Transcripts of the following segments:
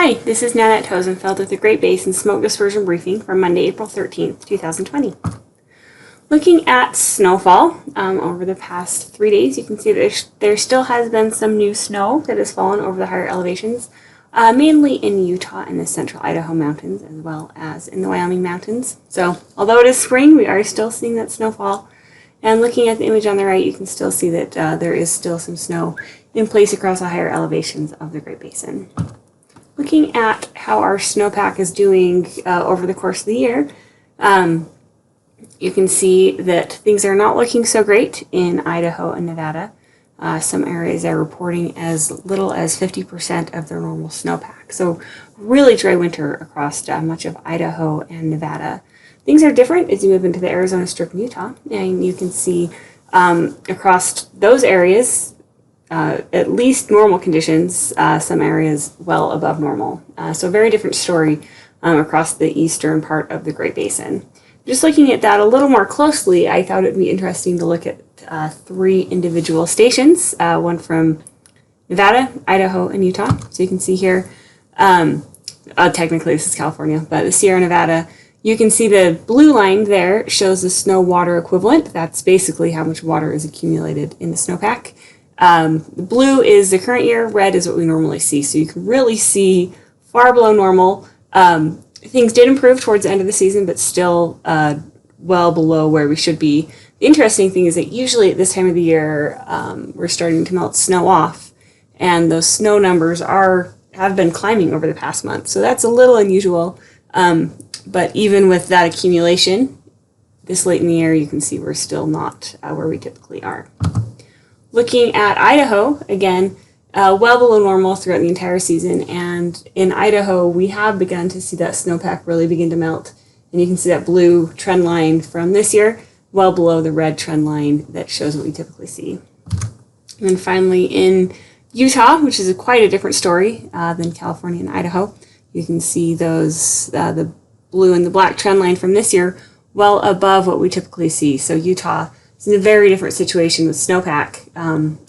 Hi, this is Nanette Tosenfeld with the Great Basin Smoke Dispersion Briefing for Monday, April 13th, 2020. Looking at snowfall over the past 3 days, you can see that there still has been some new snow that has fallen over the higher elevations, mainly in Utah and the central Idaho mountains, as well as in the Wyoming mountains. So, although it is spring, we are still seeing that snowfall. And looking at the image on the right, you can still see that there is still some snow in place across the higher elevations of the Great Basin. Looking at how our snowpack is doing over the course of the year, you can see that things are not looking so great in Idaho and Nevada. Some areas are reporting as little as 50% of their normal snowpack. So really dry winter across much of Idaho and Nevada. Things are different as you move into the Arizona Strip in Utah, and you can see across those areas at least normal conditions, some areas well above normal. So a very different story across the eastern part of the Great Basin. Just looking at that a little more closely, I thought it would be interesting to look at 3 individual stations, one from Nevada, Idaho, and Utah. So you can see here, technically this is California, but the Sierra Nevada, you can see the blue line there shows the snow water equivalent. That's basically how much water is accumulated in the snowpack. The blue is the current year, red is what we normally see. So you can really see far below normal. Things did improve towards the end of the season, but still well below where we should be. The interesting thing is that usually at this time of the year, we're starting to melt snow off, and those snow numbers have been climbing over the past month. So that's a little unusual. But even with that accumulation, this late in the year, you can see we're still not where we typically are. Looking at Idaho, again, well below normal throughout the entire season, and in Idaho we have begun to see that snowpack really begin to melt, and you can see that blue trend line from this year well below the red trend line that shows what we typically see. And then finally in Utah, which is quite a different story than California and Idaho, you can see those the blue and the black trend line from this year well above what we typically see. So Utah is in a very different situation with snowpack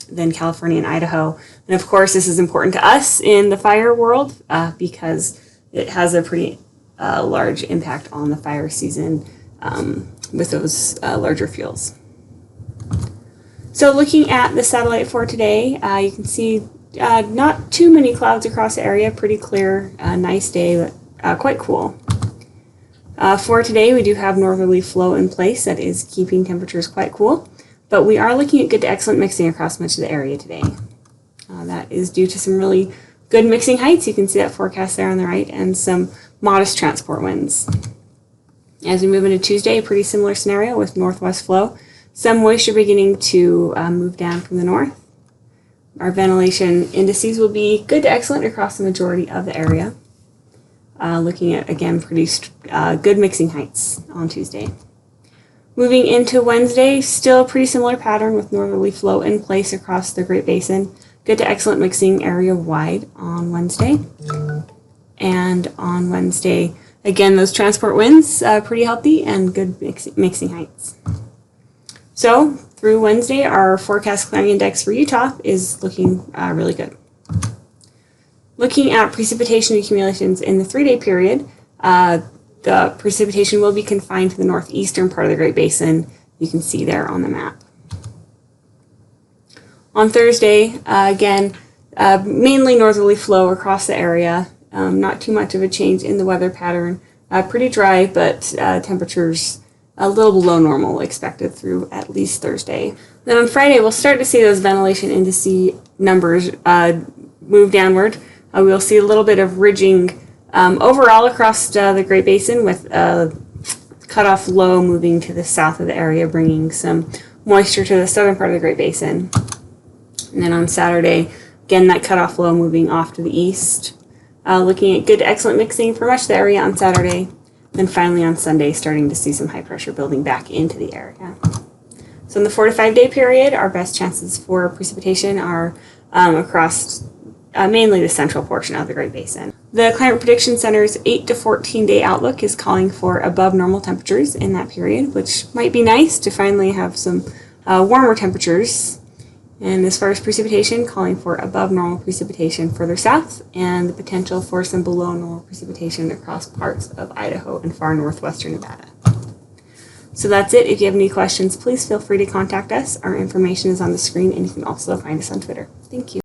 than California and Idaho. And of course, this is important to us in the fire world because it has a pretty large impact on the fire season with those larger fuels. So looking at the satellite for today, you can see not too many clouds across the area, pretty clear, nice day, but quite cool. For today, we do have northerly flow in place that is keeping temperatures quite cool, but we are looking at good to excellent mixing across much of the area today. That is due to some really good mixing heights. You can see that forecast there on the right, and some modest transport winds. As we move into Tuesday, a pretty similar scenario with northwest flow. Some moisture beginning to move down from the north. Our ventilation indices will be good to excellent across the majority of the area. Looking at, again, pretty good mixing heights on Tuesday. Moving into Wednesday, still a pretty similar pattern with northerly flow in place across the Great Basin. Good to excellent mixing area-wide on Wednesday. And on Wednesday, again, those transport winds pretty healthy and good mixing heights. So through Wednesday, our forecast clearing index for Utah is looking really good. Looking at precipitation accumulations in the 3-day period, the precipitation will be confined to the northeastern part of the Great Basin. You can see there on the map. On Thursday, again, mainly northerly flow across the area. Not too much of a change in the weather pattern. Pretty dry, but temperatures a little below normal expected through at least Thursday. Then on Friday, we'll start to see those ventilation indice numbers move downward. We'll see a little bit of ridging overall across the Great Basin, with a cutoff low moving to the south of the area, bringing some moisture to the southern part of the Great Basin. And then on Saturday, again, that cutoff low moving off to the east. Looking at good to excellent mixing for much of the area on Saturday. Then finally on Sunday, starting to see some high pressure building back into the area. So in the 4 to 5 day period, our best chances for precipitation are across mainly the central portion of the Great Basin. The Climate Prediction Center's 8 to 14 day outlook is calling for above normal temperatures in that period, which might be nice to finally have some warmer temperatures. And as far as precipitation, calling for above normal precipitation further south and the potential for some below normal precipitation across parts of Idaho and far northwestern Nevada. So that's it. If you have any questions, please feel free to contact us. Our information is on the screen, and you can also find us on Twitter. Thank you.